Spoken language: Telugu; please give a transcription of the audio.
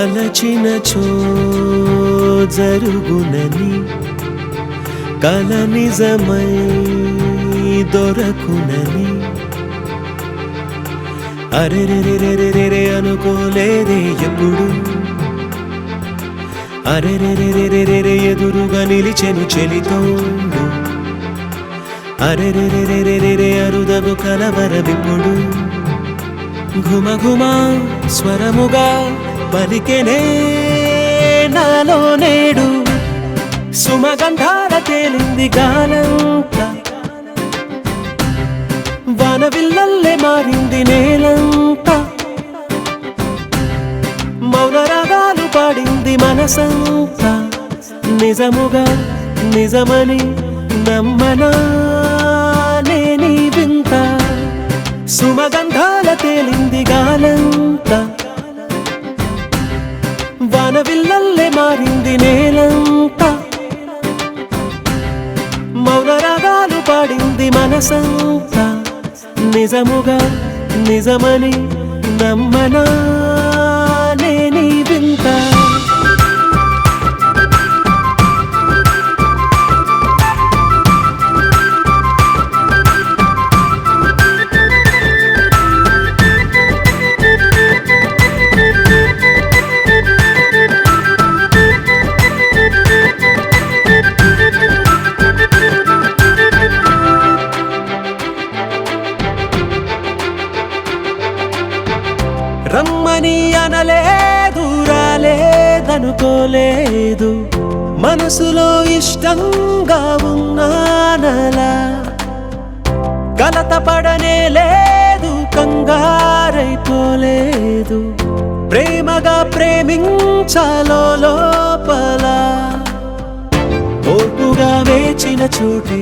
తలచినచో జరుగునని కల నిజమై దొరకునని అరెరెరెరెరెరె అనుకోలేదే ఎప్పుడు అరెరెరెరెరెరె ఎదురుగా నిలిచెను చెలితోండు అరెరెరెరెరెరె అరుదగు కలవరమిప్పుడు ఘుమఘుమా స్వరముగా పలికెనే నాలో నేడు సుమగంధాల తేలింది గాలంతా వానవిల్లల్లే మారింది నేలంతా మౌన రాగాలు పాడింది మనసంతా నిజముగా నిజమని నమ్మనా నేనీ వింత సుమగంధాల తేలింది గాలంతా వానవిల్లల్లే మారింది నేలంతా మౌన రాగాలు పాడింది మనసంతా నిజముగా నిజమని నమ్మనా నేనీ వింత రమ్మని అనలేదు రాలేదనుకోలేదు మనసులో ఇష్టంగా ఉన్నానలా కలత పడనే లేదు కంగారైపోలేదు ప్రేమగా ప్రేమించాలో లోపల ఓర్పుగా వేచిన చోటే